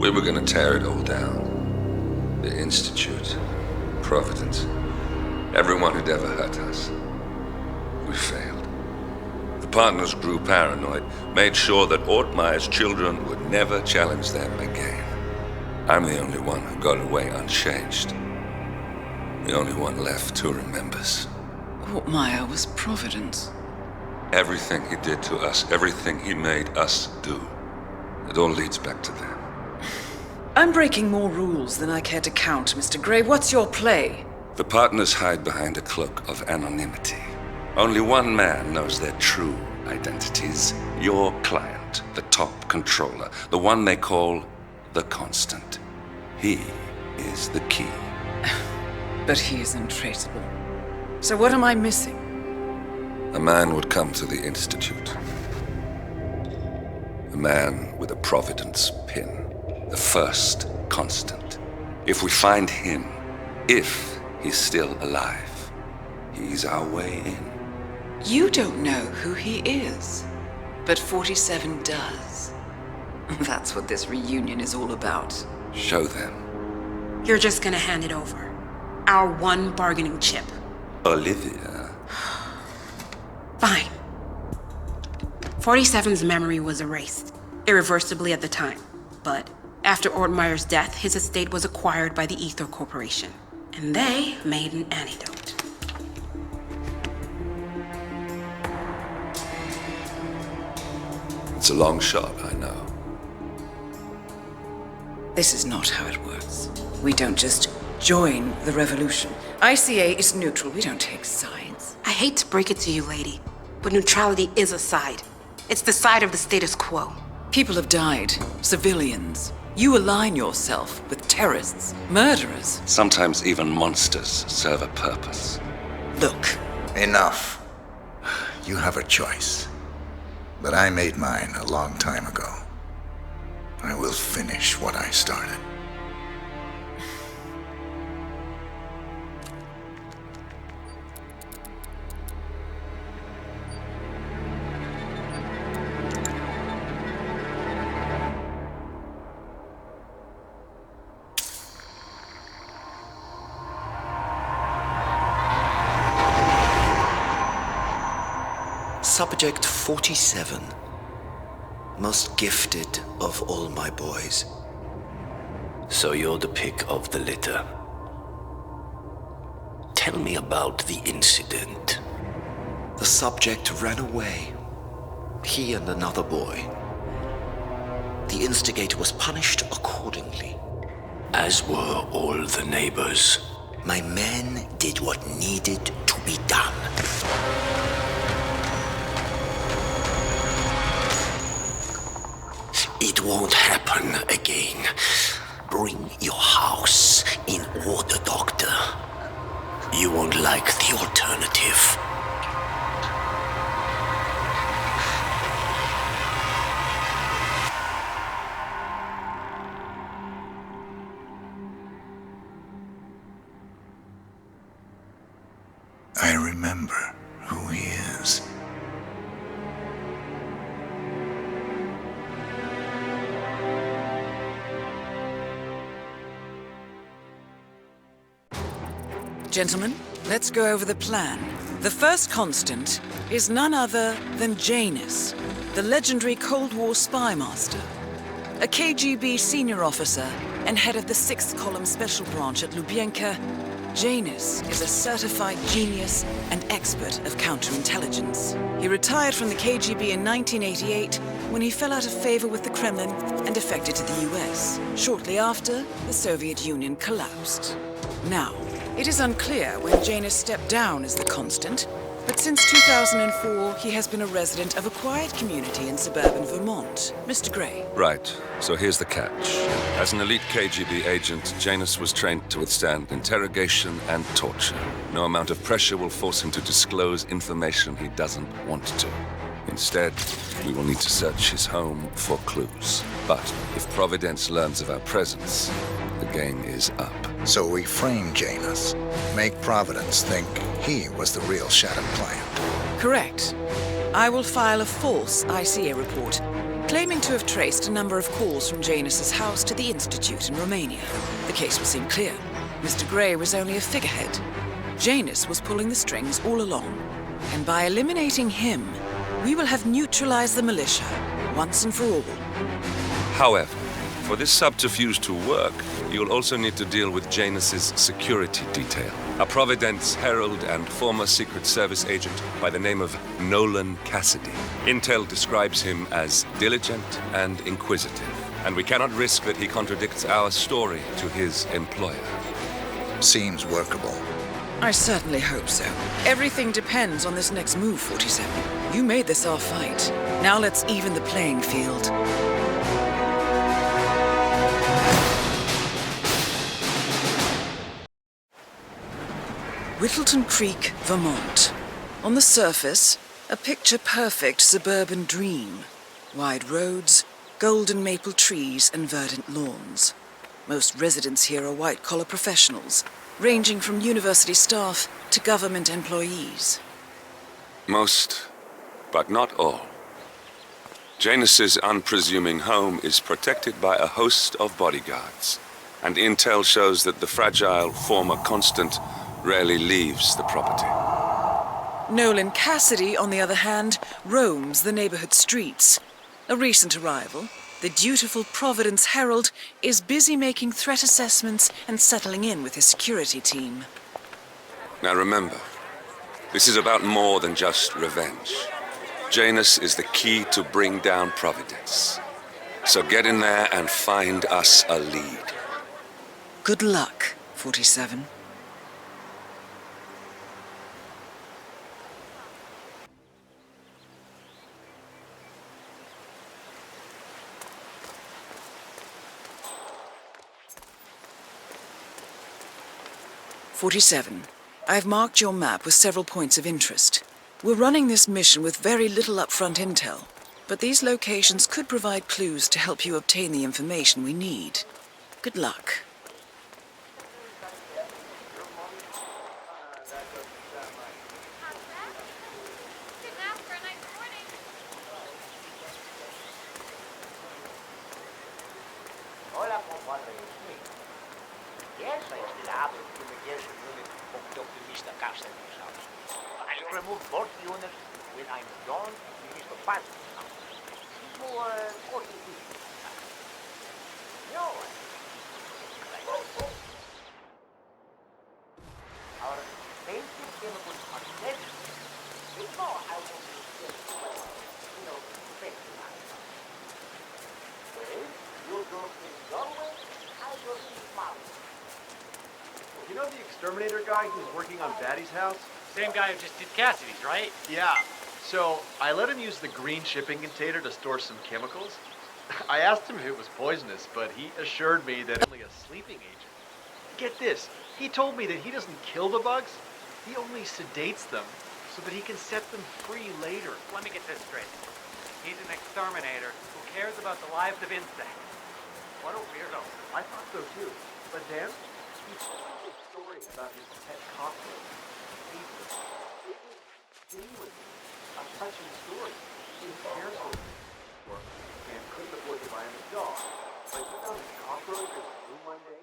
We were gonna tear it all down. The Institute, Providence, everyone who'd ever hurt us. We failed. The partners grew paranoid, made sure that Ortmeyer's children would never challenge them again. I'm the only one who got away unchanged. The only one left who remembers. Ortmeyer was Providence. Everything he did to us, everything he made us do, it all leads back to them. I'm breaking more rules than I care to count, Mr. Gray. What's your play? The partners hide behind a cloak of anonymity. Only one man knows their true identities. Your client, the top controller, the one they call the Constant. He is the key. But he is untraceable. So what am I missing? A man would come to the Institute. A man with a Providence pin. The first Constant. If we find him, if he's still alive, he's our way in. You don't know who he is, but 47 does. That's what this reunion is all about. Show them. You're just gonna hand it over. Our one bargaining chip. Olivia. Fine. 47's memory was erased, irreversibly at the time. But after Ortmeyer's death, his estate was acquired by the Ether Corporation. And they made an antidote. It's a long shot, I know. This is not how it works. We don't just join the revolution. ICA is neutral. We don't take sides. I hate to break it to you, lady, but neutrality is a side. It's the side of the status quo. People have died. Civilians. You align yourself with terrorists, murderers. Sometimes even monsters serve a purpose. Look. Enough. You have a choice. But I made mine a long time ago. I will finish what I started. Subject 47. Most gifted of all my boys. So you're the pick of the litter. Tell me about the incident. The subject ran away. He and another boy. The instigator was punished accordingly. As were all the neighbors. My men did what needed to be done. It won't happen again. Bring your house in order, Doctor. You won't like the alternative. I remember who he is. Gentlemen, let's go over the plan. The first Constant is none other than Janus, the legendary Cold War spy master. A KGB senior officer and head of the 6th Column Special Branch at Lubyanka, Janus is a certified genius and expert of counterintelligence. He retired from the KGB in 1988 when he fell out of favor with the Kremlin and defected to the US. Shortly after, the Soviet Union collapsed. Now, it is unclear when Janus stepped down as the Constant, but since 2004, he has been a resident of a quiet community in suburban Vermont. Mr. Gray. Right, so here's the catch. As an elite KGB agent, Janus was trained to withstand interrogation and torture. No amount of pressure will force him to disclose information he doesn't want to. Instead, we will need to search his home for clues. But if Providence learns of our presence, the game is up. So we frame Janus, make Providence think he was the real Shattered client. Correct. I will file a false ICA report, claiming to have traced a number of calls from Janus's house to the Institute in Romania. The case will seem clear. Mr. Gray was only a figurehead. Janus was pulling the strings all along. And by eliminating him, we will have neutralized the militia, once and for all. However, for this subterfuge to work, you'll also need to deal with Janus's security detail. A Providence herald and former Secret Service agent by the name of Nolan Cassidy. Intel describes him as diligent and inquisitive, and we cannot risk that he contradicts our story to his employer. Seems workable. I certainly hope so. Everything depends on this next move, 47. You made this our fight. Now let's even the playing field. Whittleton Creek, Vermont. On the surface, a picture-perfect suburban dream. Wide roads, golden maple trees, and verdant lawns. Most residents here are white-collar professionals, ranging from university staff to government employees. Most, but not all. Janus's unpresuming home is protected by a host of bodyguards, and intel shows that the fragile former constant rarely leaves the property. Nolan Cassidy, on the other hand, roams the neighborhood streets. A recent arrival, the dutiful Providence Herald is busy making threat assessments and settling in with his security team. Now remember, this is about more than just revenge. Janus is the key to bring down Providence. So get in there and find us a lead. Good luck, 47. I've marked your map with several points of interest. We're running this mission with very little upfront intel, but these locations could provide clues to help you obtain the information we need. Good luck. Hola, compadre. Yes, I still have the fumigation unit hooked up to Mr. Castell's house. I'll remove both units when I'm done with Mr. Patrick's house. More 40 feet. No. Our basic chemicals are deadly. You know I want to get fix my house. Well, you go in your way, I go in my way. You know the exterminator guy who's working on Batty's house? Same guy who just did Cassidy's, right? Yeah. So I let him use the green shipping container to store some chemicals. I asked him if it was poisonous, but he assured me that it's only a sleeping agent. Get this, he told me that he doesn't kill the bugs, he only sedates them so that he can set them free later. Let me get this straight. He's an exterminator who cares about the lives of insects. What a weirdo. I thought so too. But then, he told me a story about his pet cockroach. It was genuinely a touching story. He cares for it and couldn't afford to buy him a dog. But he found a cockroach in his room one day.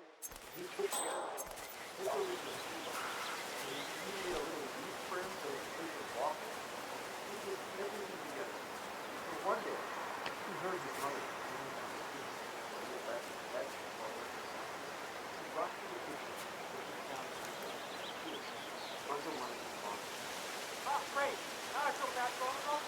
He took care of it. This was his fever. And he gave me a little leaf for him so he could walk it. He did everything together. And one day, he heard his mother screaming on the street. He left his bed for her. He rushed to the kitchen where he found his under one of his boxes. Oh, great. Now I feel bad going on.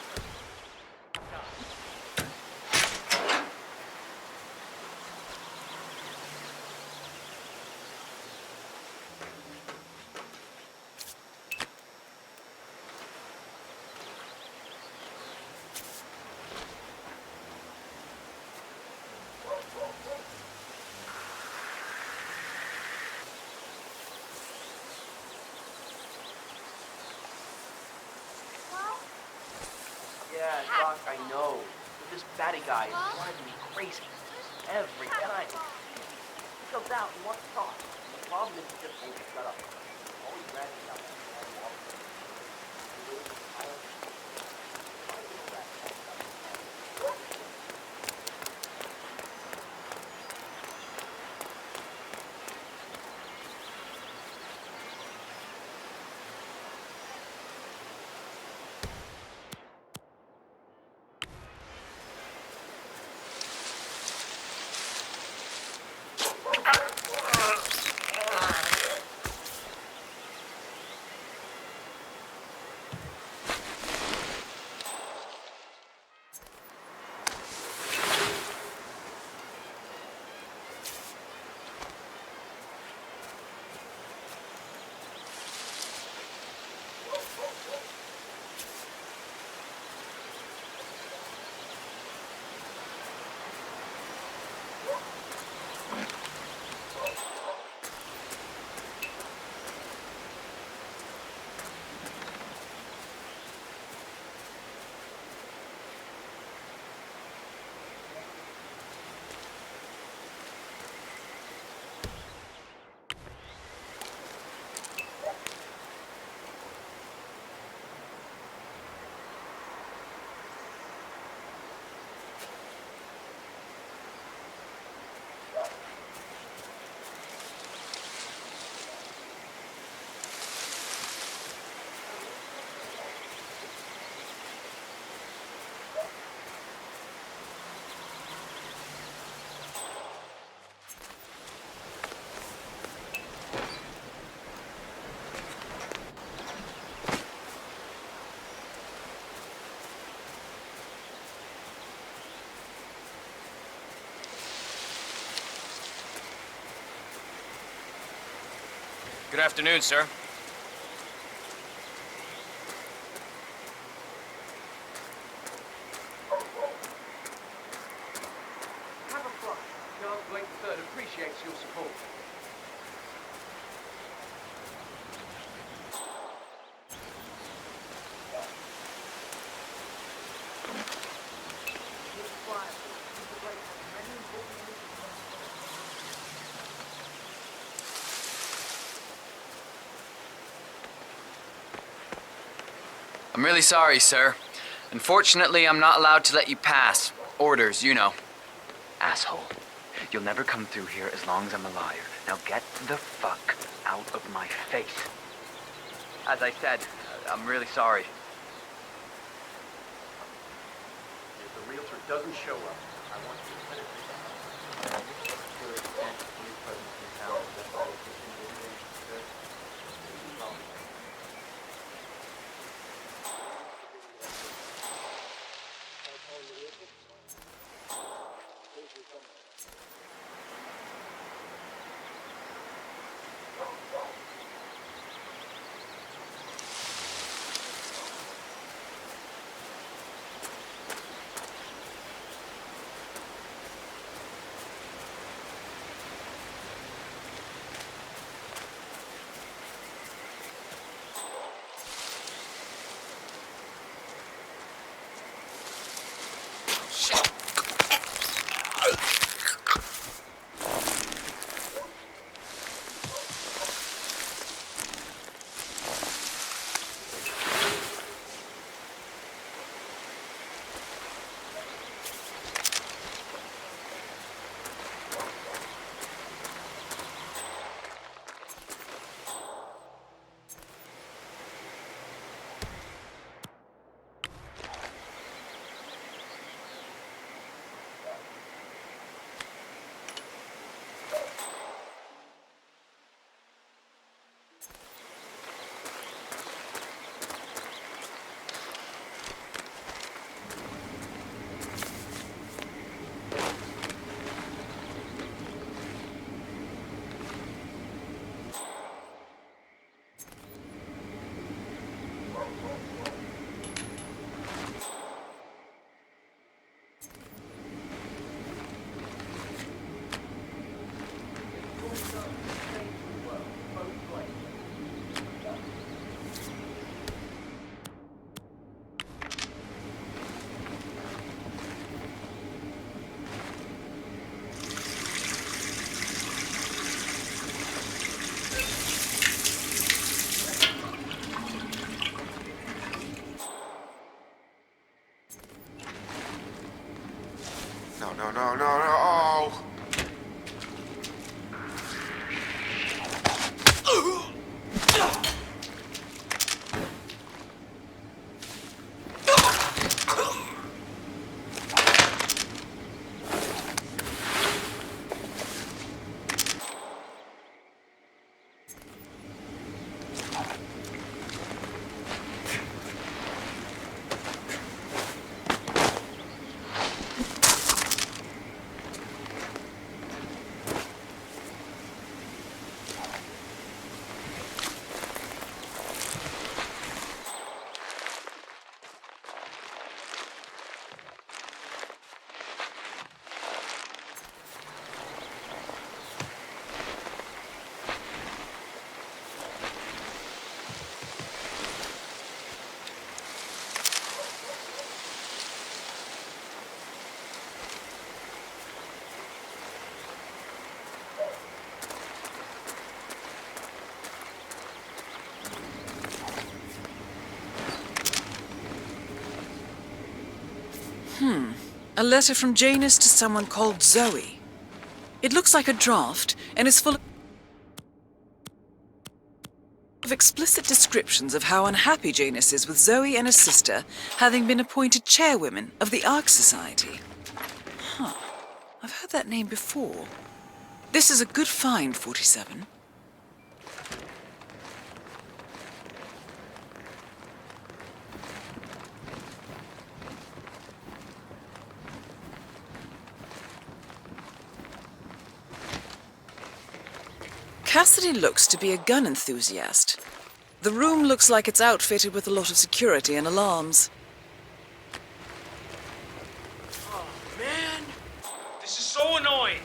Yeah, Doc, I know. But this batty guy is driving me crazy. Every time. He comes out and wants to talk. The problem is he just won't shut up. Always ranting about that. Good afternoon, sir. Have a flush. Charles Blake III appreciates your support. I'm really sorry, sir. Unfortunately, I'm not allowed to let you pass. Orders, you know. Asshole. You'll never come through here as long as I'm alive. Now get the fuck out of my face. As I said, I'm really sorry. If the realtor doesn't show up, I want you to finish it. To the extent his presence in town is just all just in the good. No. A letter from Janus to someone called Zoe. It looks like a draft and is full of explicit descriptions of how unhappy Janus is with Zoe and her sister having been appointed chairwomen of the Ark Society. I've heard that name before. This is a good find, 47. Cassidy looks to be a gun enthusiast. The room looks like it's outfitted with a lot of security and alarms. Oh, man! This is so annoying!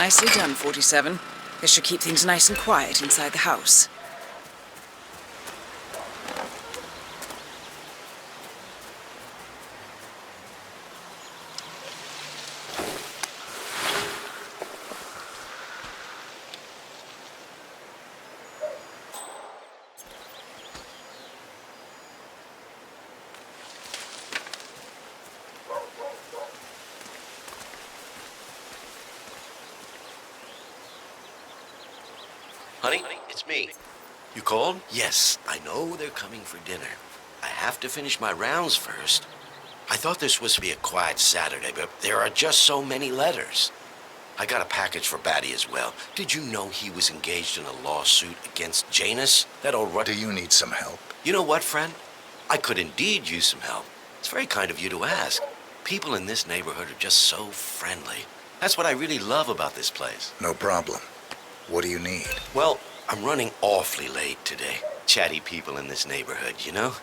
Nicely done, 47. This should keep things nice and quiet inside the house. Honey, it's me. You called? Yes, I know they're coming for dinner. I have to finish my rounds first. I thought this was to be a quiet Saturday, but there are just so many letters. I got a package for Batty as well. Did you know he was engaged in a lawsuit against Janus? That old Do you need some help? You know what, friend? I could indeed use some help. It's very kind of you to ask. People in this neighborhood are just so friendly. That's what I really love about this place. No problem. What do you need? Well, I'm running awfully late today. Chatty people in this neighborhood, you know?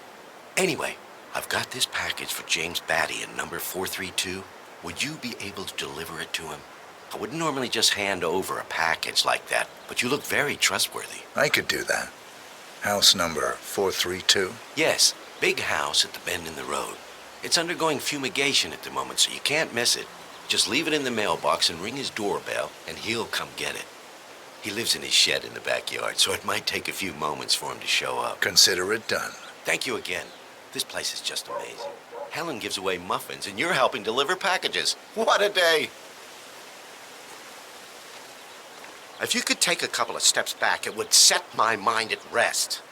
Anyway, I've got this package for James Batty in number 432. Would you be able to deliver it to him? I wouldn't normally just hand over a package like that, but you look very trustworthy. I could do that. House number 432? Yes, big house at the bend in the road. It's undergoing fumigation at the moment, so you can't miss it. Just leave it in the mailbox and ring his doorbell, and he'll come get it. He lives in his shed in the backyard, so it might take a few moments for him to show up. Consider it done. Thank you again. This place is just amazing. Helen gives away muffins, and you're helping deliver packages. What a day! If you could take a couple of steps back, it would set my mind at rest.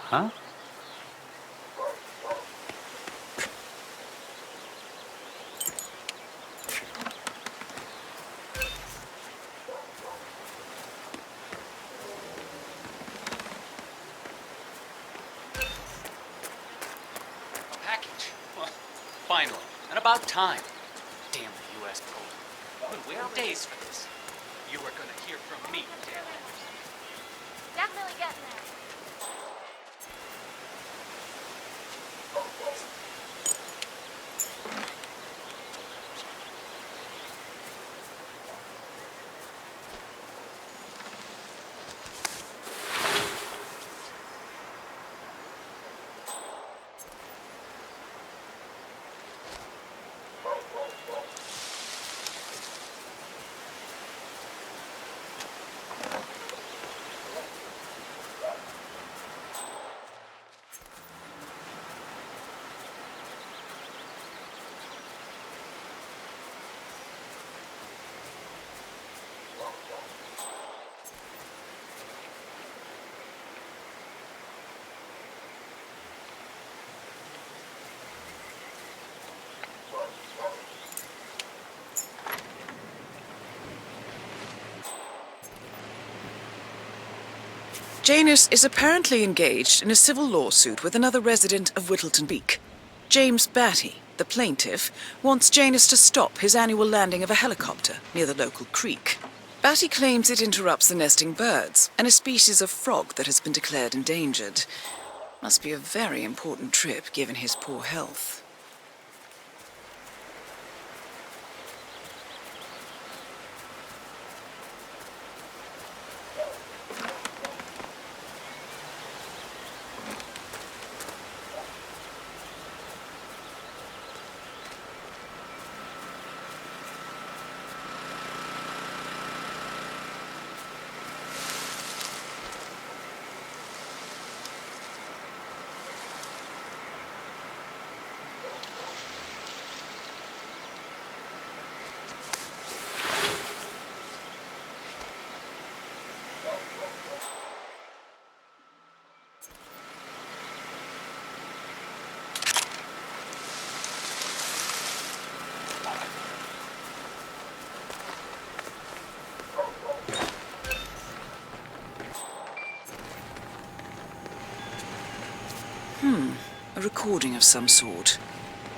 Huh? A package? Well, finally. And about time. Damn the U.S. Code. I've been waiting days for this. You were gonna hear from me, damn it. Definitely getting there. Janus is apparently engaged in a civil lawsuit with another resident of Whittleton Beak. James Batty, the plaintiff, wants Janus to stop his annual landing of a helicopter near the local creek. Batty claims it interrupts the nesting birds and a species of frog that has been declared endangered. Must be a very important trip given his poor health. A recording of some sort.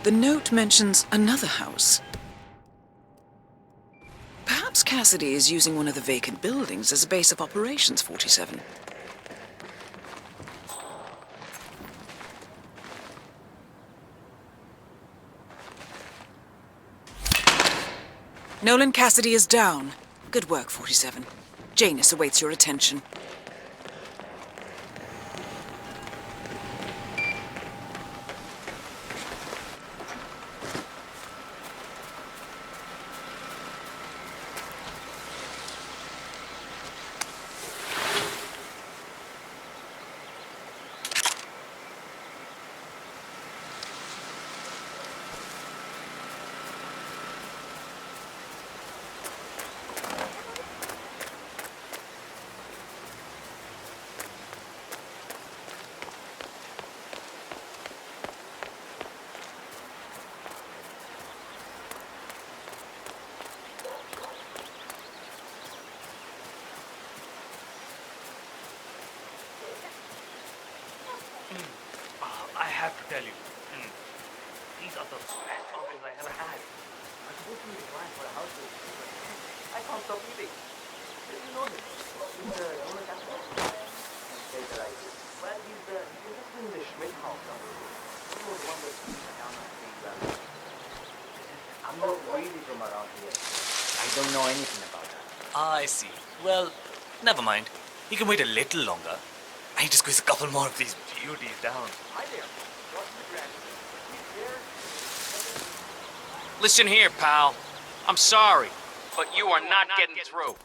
The note mentions another house. Perhaps Cassidy is using one of the vacant buildings as a base of operations, 47. Nolan Cassidy is down. Good work, 47. Janus awaits your attention. I have to tell you, these are the best offers I ever had. I'm supposed to be applying for a house with I can't stop eating. Did you know this? He's the owner captain. He's the right. Well, he's just in the Schmidt house. He was the one that down on the I'm not really from around here. I don't know anything about that. I see. Well, never mind. You can wait a little longer. I need to squeeze a couple more of these beauties down. Hi there. What's the grand? Here? Listen here, pal. I'm sorry, but you are not getting through.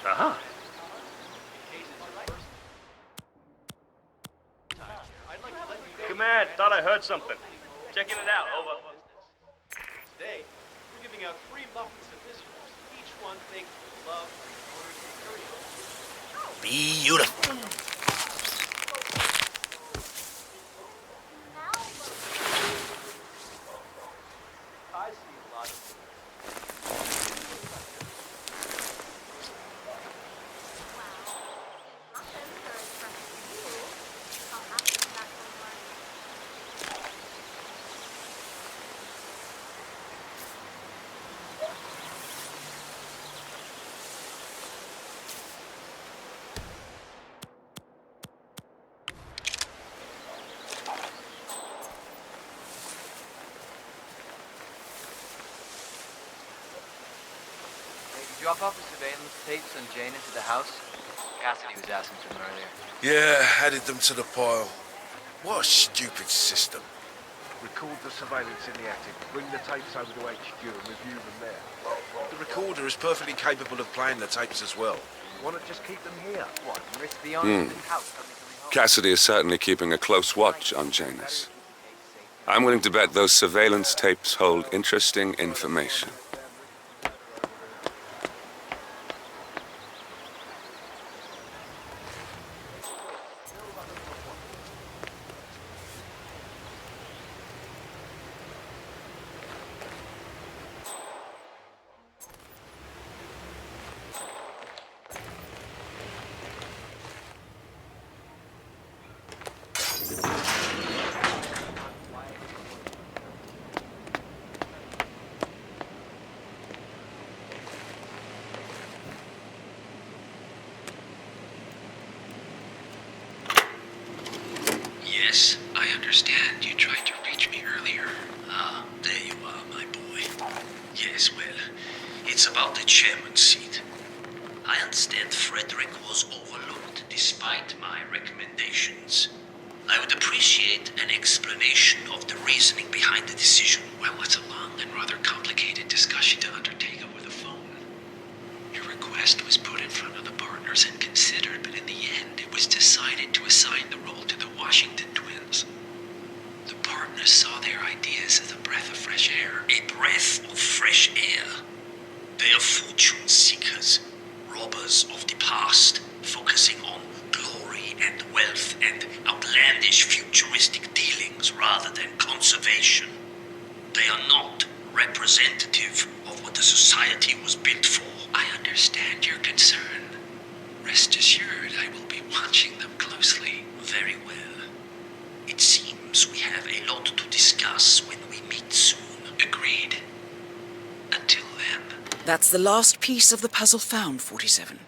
Uh-huh. Command, thought I heard something. Checking it out, over. Today, we're giving out 3 muffins to visitors, each one baked with love and Beautiful. I see a lot of Drop off the surveillance tapes on Janus at the house? Cassidy was asking for them earlier. Yeah, added them to the pile. What a stupid system. Record the surveillance in the attic. Bring the tapes over to HQ and review them there. The recorder is perfectly capable of playing the tapes as well. Why not just keep them here? What, risk the owner of the house suddenly coming home? Cassidy is certainly keeping a close watch on Janus. I'm willing to bet those surveillance tapes hold interesting information. Yes, I understand. You tried to reach me earlier. Ah, there you are, my boy. Yes, well, it's about the chairman's seat. I understand Frederick was overlooked despite my recommendations. I would appreciate an explanation of the reasoning behind the decision. Well, it's a long and rather complicated discussion to undertake over the phone. Your request was put in front of the partners and considered, but in the end, it was decided to assign the role to the Washington twins. The partners saw their ideas as a breath of fresh air. A breath of fresh air. They are fortune seekers, robbers of the past, focusing on glory and wealth and outlandish futuristic dealings rather than conservation. They are not representative of what the society was built for. I understand your concern. Rest assured, I will be watching them closely. Very well. It seems we have a lot to discuss when we meet soon. Agreed. Until then. That's the last piece of the puzzle found, 47.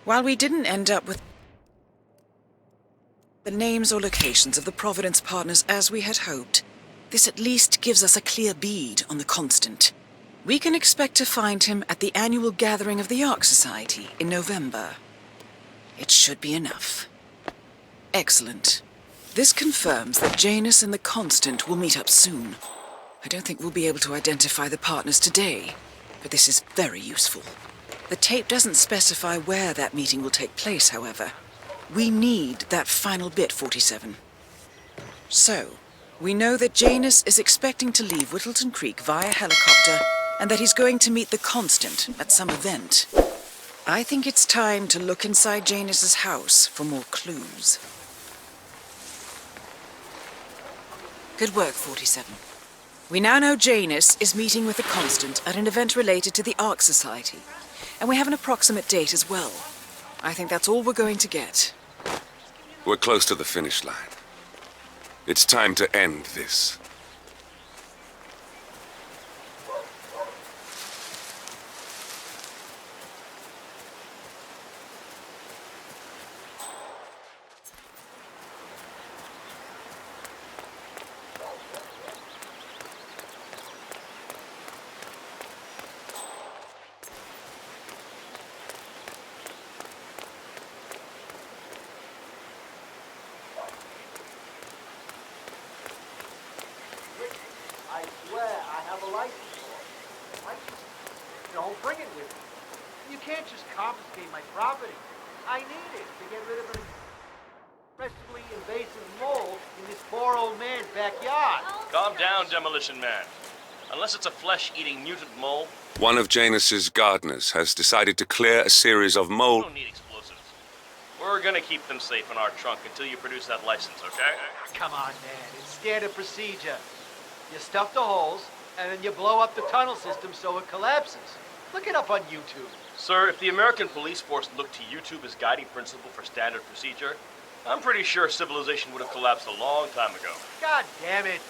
While we didn't end up with the names or locations of the Providence partners as we had hoped, this at least gives us a clear bead on the Constant. We can expect to find him at the annual gathering of the Ark Society in November. It should be enough. Excellent. This confirms that Janus and the Constant will meet up soon. I don't think we'll be able to identify the partners today, but this is very useful. The tape doesn't specify where that meeting will take place, however. We need that final bit, 47. So, we know that Janus is expecting to leave Whittleton Creek via helicopter and that he's going to meet the Constant at some event. I think it's time to look inside Janus's house for more clues. Good work, 47. We now know Janus is meeting with the Constant at an event related to the Ark Society, and we have an approximate date as well. I think that's all we're going to get. We're close to the finish line. It's time to end this. I swear I have a license for it. Don't bring it with me. You can't just confiscate my property. I need it to get rid of an aggressively invasive mole in this poor old man's backyard. Calm down, Demolition Man. Unless it's a flesh-eating mutant mole. One of Janus's gardeners has decided to clear a series of We mole... don't need explosives. We're gonna keep them safe in our trunk until you produce that license, okay? Come on, man. It's standard procedure. You stuff the holes, and then you blow up the tunnel system so it collapses. Look it up on YouTube. Sir, if the American police force looked to YouTube as guiding principle for standard procedure, I'm pretty sure civilization would have collapsed a long time ago. God damn it.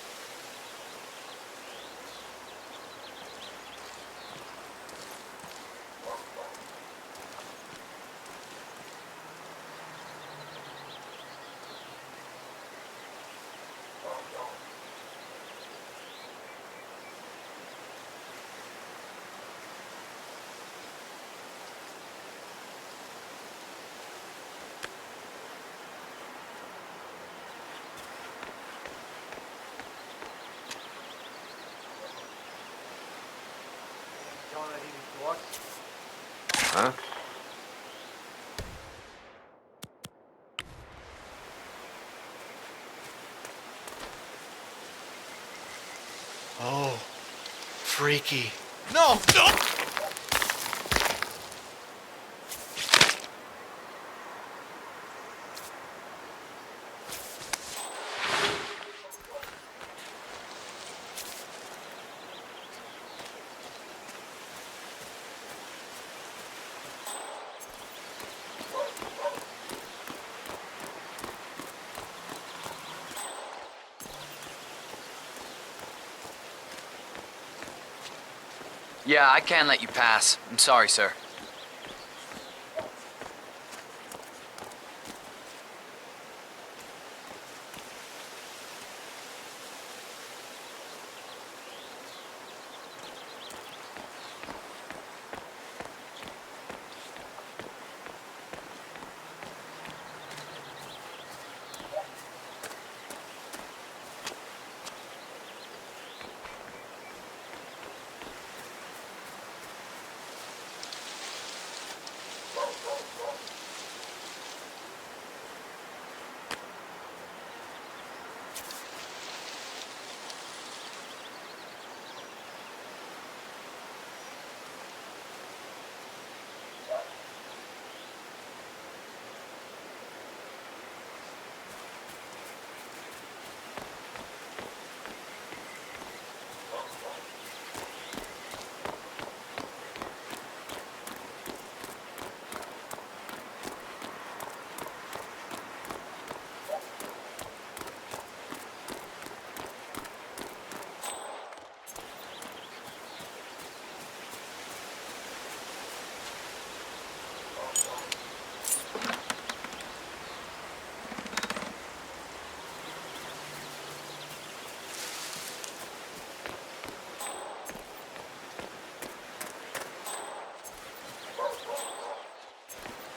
Huh? Oh, freaky. No, no! Yeah, I can't let you pass. I'm sorry, sir.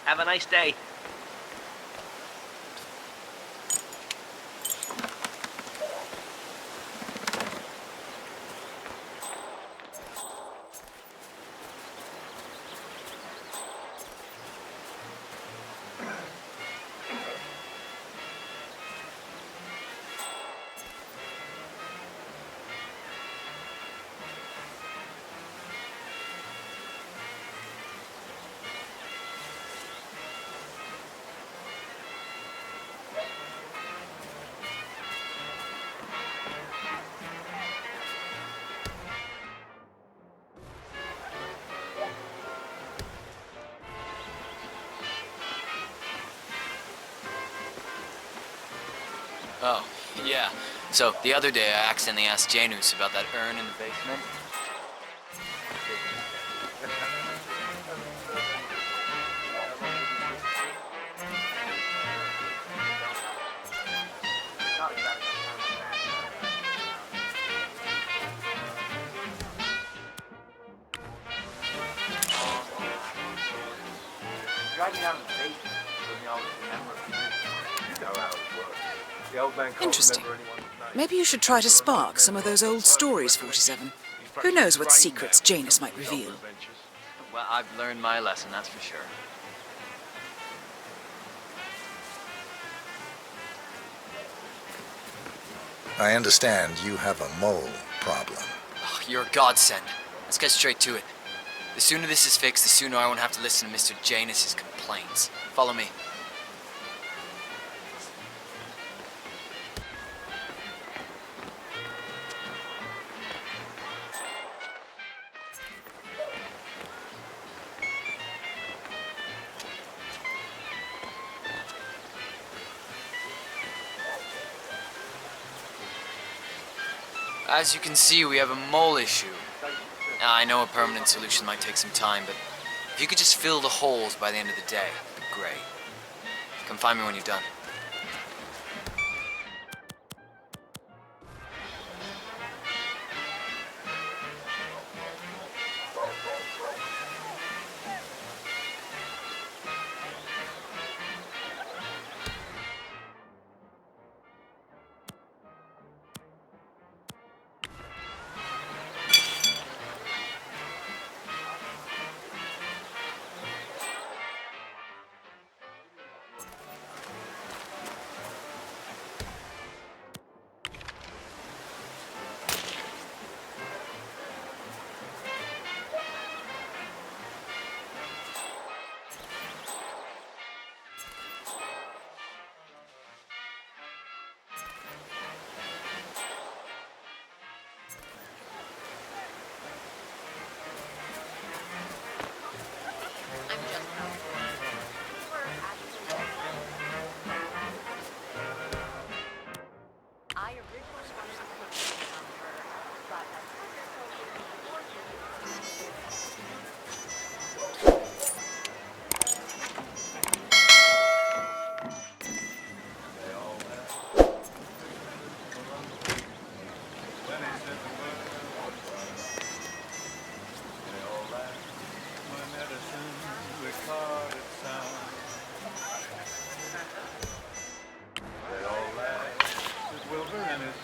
Have a nice day. Oh, yeah. So, the other day I accidentally asked Janus about that urn in the basement. Driving down the basement, so we always remember. You know how it works. The old man can't Interesting. remember anyone's name. Maybe you should try to spark some of those old stories, 47. Who knows what secrets Janus might reveal? Well, I've learned my lesson, that's for sure. I understand you have a mole problem. Oh, you're a godsend. Let's get straight to it. The sooner this is fixed, the sooner I won't have to listen to Mr. Janus's complaints. Follow me. As you can see, we have a mole issue. Now, I know a permanent solution might take some time, but if you could just fill the holes by the end of the day, that'd be great. Come find me when you're done.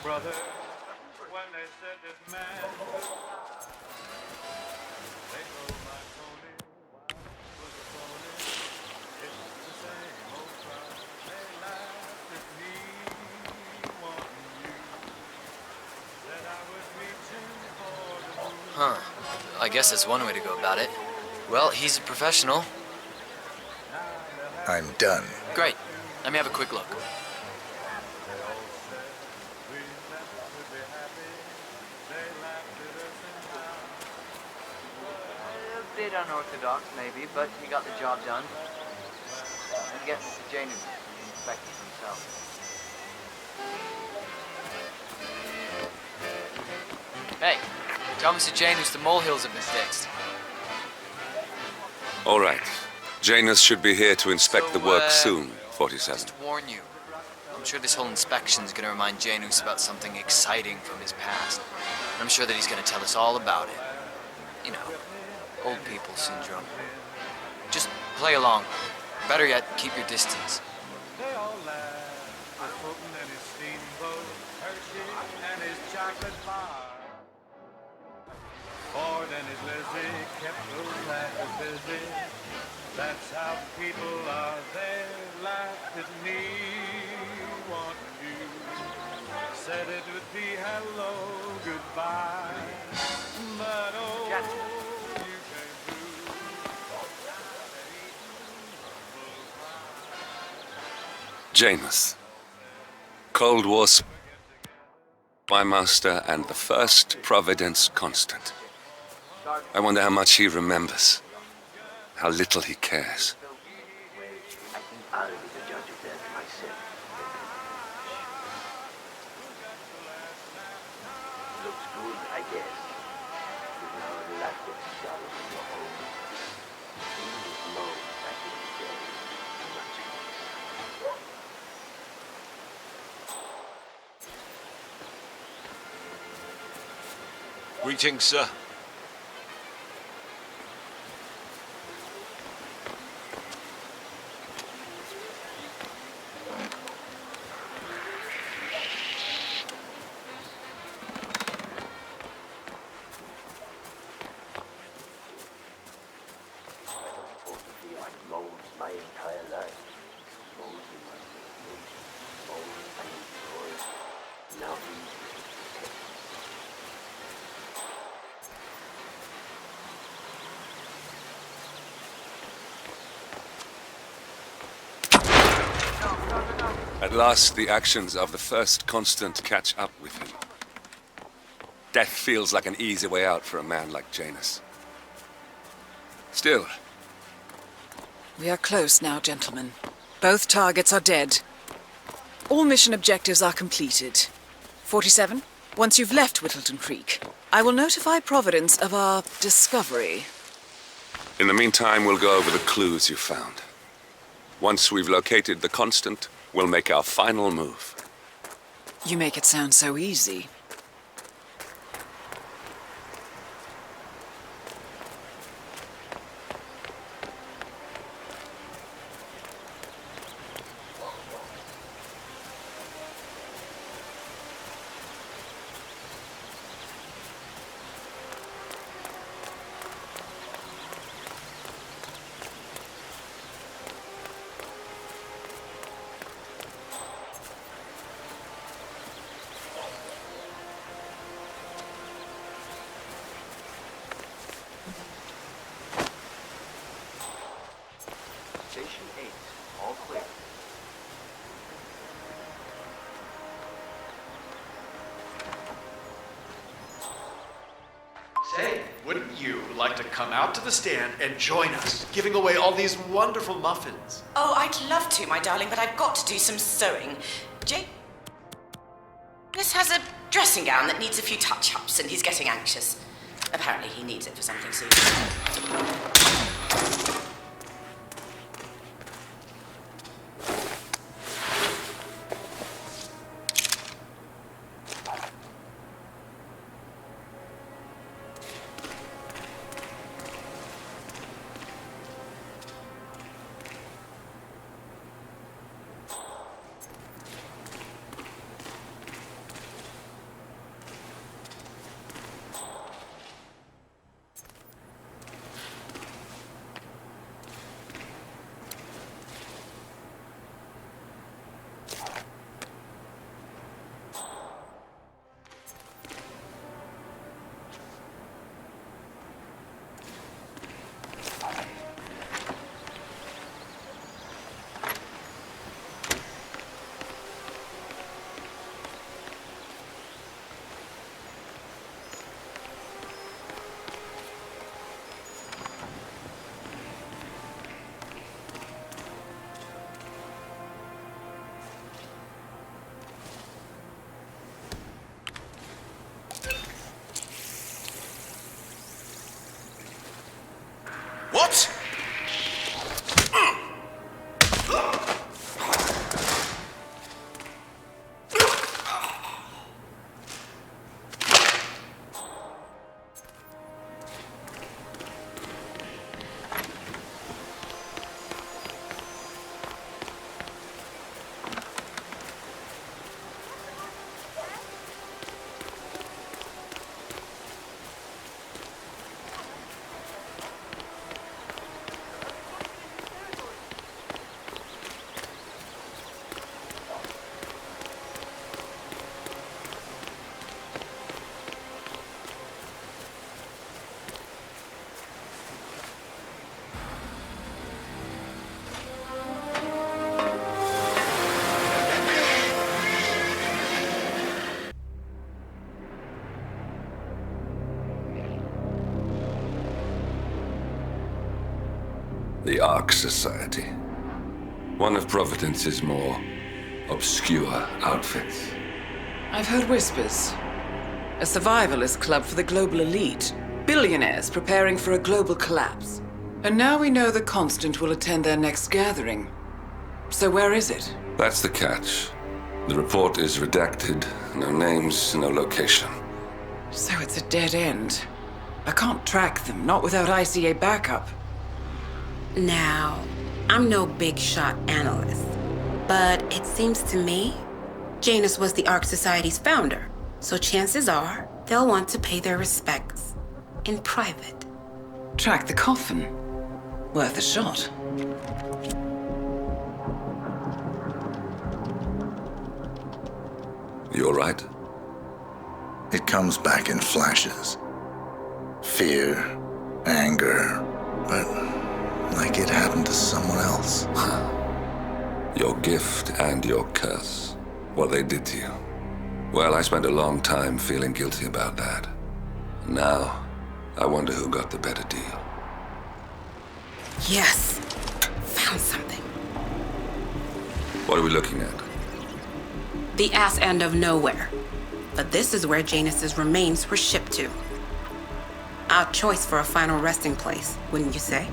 Brother, when they said this man, they told my Tony was a phony. It's the same old crowd. They laughed at me, wanting you. Said I was reaching for the moon. Huh. I guess that's one way to go about it. Well, he's a professional. I'm done. Great. Let me have a quick look. A bit unorthodox, maybe, but he got the job done. And get Mr. Janus to inspect it himself. Hey, tell Mr. Janus the molehills have been fixed. All right. Janus should be here to inspect the work soon, 47. Just to warn you, I'm sure this whole inspection's gonna remind Janus about something exciting from his past. And I'm sure that he's gonna tell us all about it. You know, old people syndrome. Just play along. Better yet, keep your distance. They all laughed at Fulton and his steamboat, Hershey and his chocolate bar. Ford and his Lizzie kept those laughers busy. That's how people are. They laughed at me, wanting you. Said it would be hello, goodbye. But oh, you came through. Janus. Cold War spy master and the first Providence constant. I wonder how much he remembers. How little he cares. I think I'll be the judge of that myself. Looks good, I guess. With now a lot of sorrow in your home. English mode back in the day. Much nicer. Greetings, sir. At last, the actions of the first constant catch up with him. Death feels like an easy way out for a man like Janus. Still. We are close now, gentlemen. Both targets are dead. All mission objectives are completed. 47, once you've left Whittleton Creek, I will notify Providence of our discovery. In the meantime, we'll go over the clues you found. Once we've located the constant, we'll make our final move. You make it sound so easy. Station 8, all clear. Say, wouldn't you like to come out to the stand and join us, giving away all these wonderful muffins? Oh, I'd love to, my darling, but I've got to do some sewing. Jake, this has a dressing gown that needs a few touch-ups, and he's getting anxious. Apparently he needs it for something soon. What? The Ark Society. One of Providence's more obscure outfits. I've heard whispers. A survivalist club for the global elite. Billionaires preparing for a global collapse. And now we know the Constant will attend their next gathering. So where is it? That's the catch. The report is redacted. No names, no location. So it's a dead end. I can't track them, not without ICA backup. Now, I'm no big shot analyst, but it seems to me Janus was the Ark Society's founder, so chances are they'll want to pay their respects in private. Track the coffin. Worth a shot. You all right? It comes back in flashes. Fear, anger, but like it happened to someone else. Your gift and your curse. What they did to you. Well, I spent a long time feeling guilty about that. Now, I wonder who got the better deal. Yes. Found something. What are we looking at? The ass end of nowhere. But this is where Janus's remains were shipped to. Our choice for a final resting place, wouldn't you say?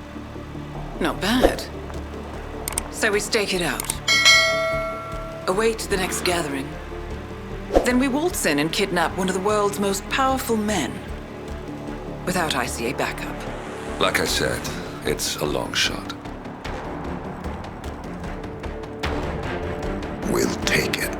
Not bad. So we stake it out. Await the next gathering. Then we waltz in and kidnap one of the world's most powerful men. Without ICA backup. Like I said, it's a long shot. We'll take it.